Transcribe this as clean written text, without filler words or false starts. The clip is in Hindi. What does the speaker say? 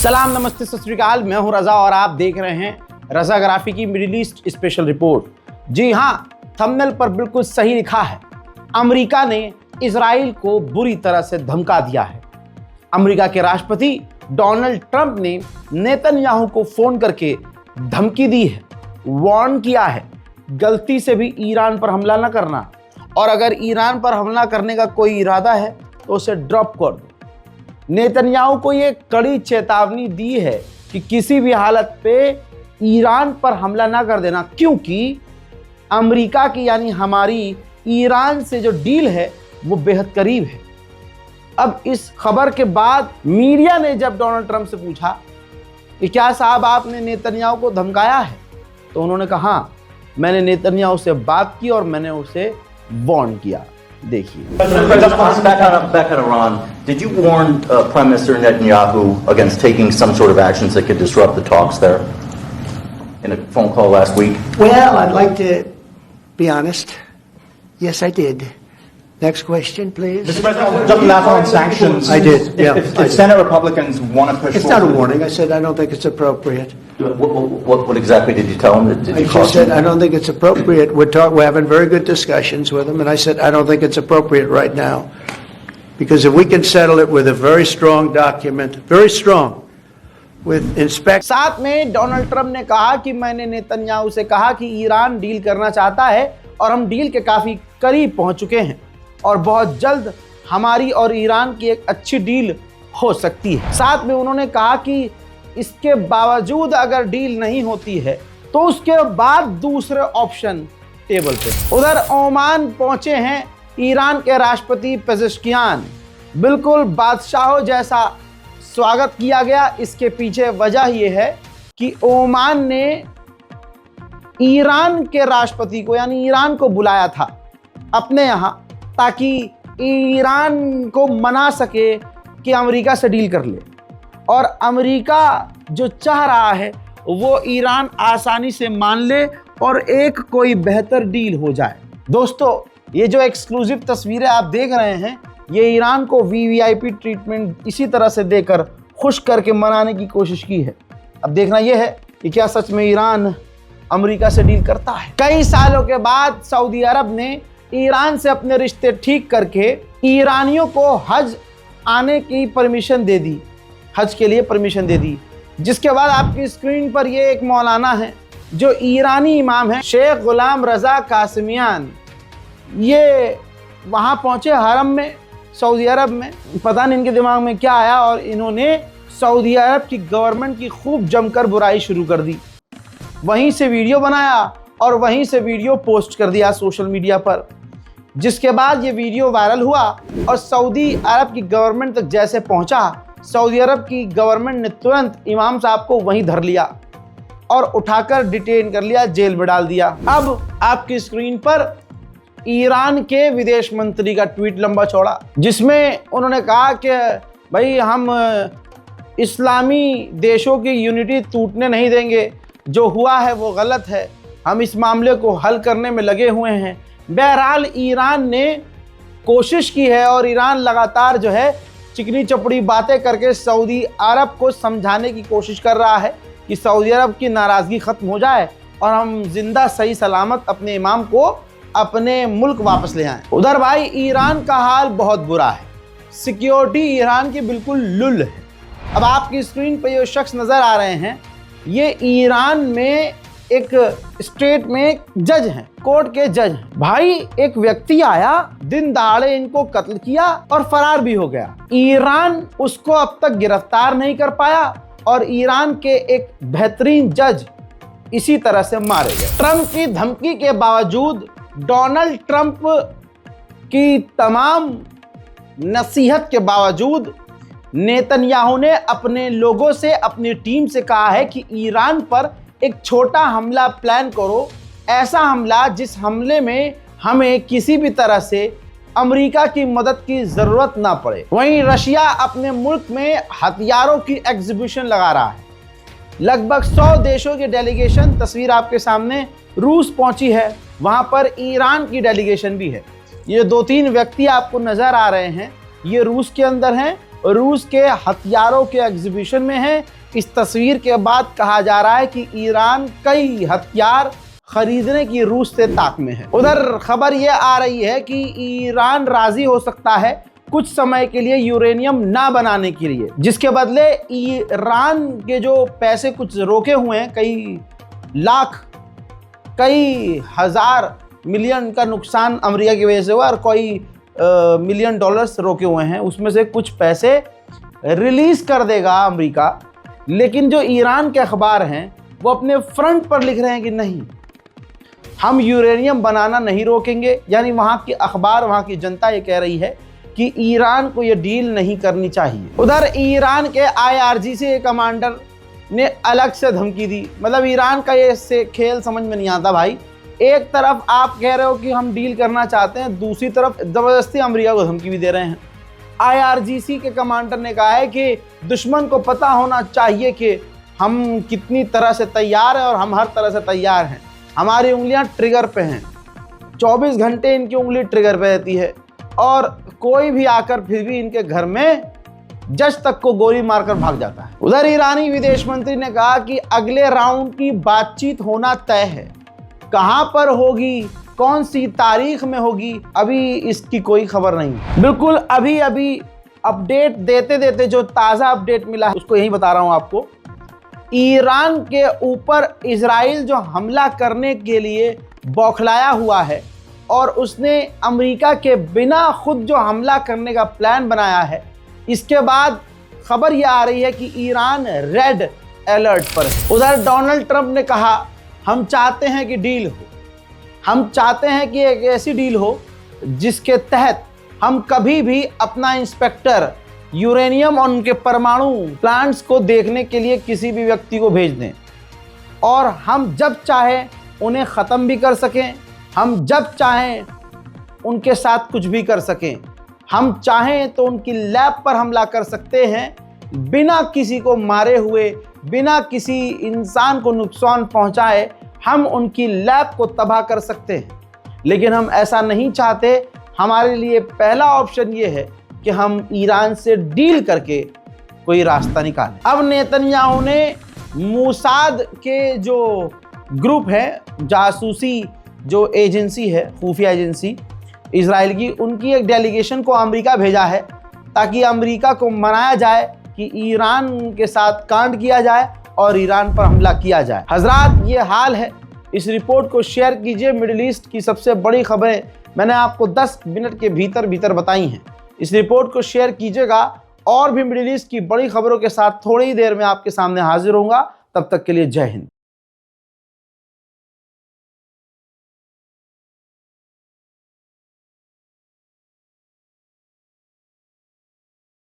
सलाम, नमस्ते, सत श्री अकाल। मैं हूं रजा और आप देख रहे हैं रजाग्राफी की मिडिल ईस्ट स्पेशल रिपोर्ट। जी हां, थंबनेल पर बिल्कुल सही लिखा है। अमेरिका ने इजराइल को बुरी तरह से धमका दिया है। अमेरिका के राष्ट्रपति डोनाल्ड ट्रंप ने नेतन्याहू को फोन करके धमकी दी है, वार्न किया है, गलती से भी ईरान पर हमला न करना, और अगर ईरान पर हमला करने का कोई इरादा है तो उसे ड्रॉप कर दो। नेतन्याहू को ये कड़ी चेतावनी दी है कि किसी भी हालत पे ईरान पर हमला ना कर देना, क्योंकि अमेरिका की यानी हमारी ईरान से जो डील है वो बेहद करीब है। अब इस खबर के बाद मीडिया ने जब डोनाल्ड ट्रंप से पूछा कि क्या साहब आपने नेतन्याहू को धमकाया है, तो उन्होंने कहा मैंने नेतन्याहू से बात की और मैंने उसे वार्न किया। देखिए, back on Iran, did you warn Prime Minister Netanyahu against taking some sort of actions that could disrupt the talks there in a phone call last week? Well, I'd like to be honest. Yes, I did. Next question, please. Mr. President, just last on sanctions. I did, yeah. If Senate Republicans want to push It's not a warning. I said I don't think it's appropriate. What exactly did you tell him? Did I you just said I don't think it's appropriate. We're having very good discussions with them, and I said I don't think it's appropriate right now. Because if we can settle it with a very strong document, very strong, with inspect. साथ में डोनाल्ड ट्रंप ने कहा कि मैंने नेतन्याहू से कहा कि ईरान डील करना चाहता है और हम डील के काफ़ी करीब पहुंच चुके हैं और बहुत जल्द हमारी और ईरान की एक अच्छी डील हो सकती है। साथ में उन्होंने कहा कि इसके बावजूद अगर डील नहीं होती है तो उसके बाद दूसरे ऑप्शन टेबल पे। उधर ओमान पहुंचे हैं ईरान के राष्ट्रपति पेजेश्कियान। बिल्कुल बादशाहों जैसा स्वागत किया गया। इसके पीछे वजह यह है कि ओमान ने ईरान के राष्ट्रपति को यानी ईरान को बुलाया था अपने यहाँ, ताकि ईरान को मना सके कि अमेरिका से डील कर ले, और अमेरिका जो चाह रहा है वो ईरान आसानी से मान ले और एक कोई बेहतर डील हो जाए। दोस्तों, ये जो एक्सक्लूसिव तस्वीरें आप देख रहे हैं, ये ईरान को वीवीआईपी ट्रीटमेंट इसी तरह से देकर खुश करके मनाने की कोशिश की है। अब देखना यह है कि क्या सच में ईरान अमेरिका से डील करता है। कई सालों के बाद सऊदी अरब ने ईरान से अपने रिश्ते ठीक करके ईरानियों को हज आने की परमिशन दे दी, हज के लिए परमिशन दे दी। जिसके बाद आपकी स्क्रीन पर ये एक मौलाना है जो ईरानी इमाम है, शेख गुलाम रजा कासिमियान। ये वहाँ पहुँचे हरम में, सऊदी अरब में। पता नहीं इनके दिमाग में क्या आया और इन्होंने सऊदी अरब की गवर्नमेंट की खूब जमकर बुराई शुरू कर दी। वहीं से वीडियो बनाया और वहीं से वीडियो पोस्ट कर दिया सोशल मीडिया पर, जिसके बाद ये वीडियो वायरल हुआ और सऊदी अरब की गवर्नमेंट तक जैसे पहुंचा, सऊदी अरब की गवर्नमेंट ने तुरंत इमाम साहब को वहीं धर लिया और उठाकर डिटेन कर लिया, जेल में डाल दिया। अब आपकी स्क्रीन पर ईरान के विदेश मंत्री का ट्वीट लंबा चौड़ा, जिसमें उन्होंने कहा कि भाई हम इस्लामी देशों की यूनिटी टूटने नहीं देंगे, जो हुआ है वो गलत है, हम इस मामले को हल करने में लगे हुए हैं। बहरहाल ईरान ने कोशिश की है और ईरान लगातार जो है चिकनी चपड़ी बातें करके सऊदी अरब को समझाने की कोशिश कर रहा है कि सऊदी अरब की नाराज़गी ख़त्म हो जाए और हम जिंदा सही सलामत अपने इमाम को अपने मुल्क वापस ले आएं। उधर भाई ईरान का हाल बहुत बुरा है। सिक्योरिटी ईरान की बिल्कुल लुल है। अब आपकी स्क्रीन पर ये शख्स नज़र आ रहे हैं, ये ईरान में एक स्टेट में जज हैं, कोर्ट के जज हैं। भाई एक व्यक्ति आया, दिन दहाड़े इनको कत्ल किया और फरार भी हो गया। ईरान उसको अब तक गिरफ्तार नहीं कर पाया और ईरान के एक बेहतरीन जज इसी तरह से मारे गए। ट्रंप की धमकी के बावजूद, डोनाल्ड ट्रंप की तमाम नसीहत के बावजूद, नेतन्याहू ने अपने लोगों से, अपनी टीम से कहा है कि ईरान पर एक छोटा हमला प्लान करो, ऐसा हमला जिस हमले में हमें किसी भी तरह से अमेरिका की मदद की ज़रूरत ना पड़े। वहीं रशिया अपने मुल्क में हथियारों की एग्जीबिशन लगा रहा है। लगभग 100 देशों की डेलीगेशन, तस्वीर आपके सामने, रूस पहुंची है। वहां पर ईरान की डेलीगेशन भी है। ये 2-3 व्यक्ति आपको नज़र आ रहे हैं, ये रूस के अंदर हैं रूस के हथियारों के एग्जीबिशन में हैं। इस तस्वीर के बाद कहा जा रहा है कि ईरान कई हथियार खरीदने की रूस से ताक में है। उधर खबर यह आ रही है कि ईरान राजी हो सकता है कुछ समय के लिए यूरेनियम ना बनाने के लिए, जिसके बदले ईरान के जो पैसे कुछ रोके हुए हैं, कई लाख कई हजार मिलियन का नुकसान अमेरिका की वजह से हुआ और कई मिलियन डॉलर्स रोके हुए हैं, उसमें से कुछ पैसे रिलीज कर देगा अमेरिका। लेकिन जो ईरान के अखबार हैं वो अपने फ्रंट पर लिख रहे हैं कि नहीं, हम यूरेनियम बनाना नहीं रोकेंगे। यानी वहाँ की अखबार, वहाँ की जनता ये कह रही है कि ईरान को ये डील नहीं करनी चाहिए। उधर ईरान के IRGC कमांडर ने अलग से धमकी दी। मतलब ईरान का ये से खेल समझ में नहीं आता भाई। एक तरफ आप कह रहे हो कि हम डील करना चाहते हैं, दूसरी तरफ ज़बरदस्ती अमेरिका को धमकी भी दे रहे हैं। IRGC के कमांडर ने कहा है कि दुश्मन को पता होना चाहिए कि हम कितनी तरह से तैयार हैं और हम हर तरह से तैयार हैं। हमारी उंगलियां ट्रिगर पे हैं, 24 घंटे इनकी उंगली ट्रिगर पे रहती है और कोई भी आकर फिर भी इनके घर में जज तक को गोली मारकर भाग जाता है। उधर ईरानी विदेश मंत्री ने कहा कि अगले राउंड की बातचीत होना तय है। कहां पर होगी, कौन सी तारीख में होगी, अभी इसकी कोई खबर नहीं। बिल्कुल अभी अभी अपडेट देते देते जो ताज़ा अपडेट मिला है उसको यही बता रहा हूं आपको। ईरान के ऊपर इजराइल जो हमला करने के लिए बौखलाया हुआ है और उसने अमेरिका के बिना खुद जो हमला करने का प्लान बनाया है, इसके बाद खबर यह आ रही है कि ईरान रेड अलर्ट पर है। उधर डोनाल्ड ट्रंप ने कहा हम चाहते हैं कि डील हो, हम चाहते हैं कि एक ऐसी डील हो जिसके तहत हम कभी भी अपना इंस्पेक्टर यूरेनियम और उनके परमाणु प्लांट्स को देखने के लिए किसी भी व्यक्ति को भेज दें और हम जब चाहें उन्हें ख़त्म भी कर सकें, हम जब चाहें उनके साथ कुछ भी कर सकें, हम चाहें तो उनकी लैब पर हमला कर सकते हैं बिना किसी को मारे हुए, बिना किसी इंसान को नुकसान पहुंचाए हम उनकी लैब को तबाह कर सकते हैं। लेकिन हम ऐसा नहीं चाहते। हमारे लिए पहला ऑप्शन ये है कि हम ईरान से डील करके कोई रास्ता निकालें। अब नेतन्याहू ने मोसाद के जो ग्रुप है, जासूसी जो एजेंसी है, खुफिया एजेंसी इजराइल की, उनकी एक डेलीगेशन को अमेरिका भेजा है ताकि अमेरिका को मनाया जाए कि ईरान के साथ कांड किया जाए और ईरान पर हमला किया जाए। हजरात, ये हाल है। इस रिपोर्ट को शेयर कीजिए। मिडिल ईस्ट की सबसे बड़ी खबरें मैंने आपको 10 मिनट के भीतर बताई हैं। इस रिपोर्ट को शेयर कीजिएगा। और भी मिडिल ईस्ट की बड़ी खबरों के साथ थोड़ी ही देर में आपके सामने हाजिर होऊंगा। तब तक के लिए जय हिंद।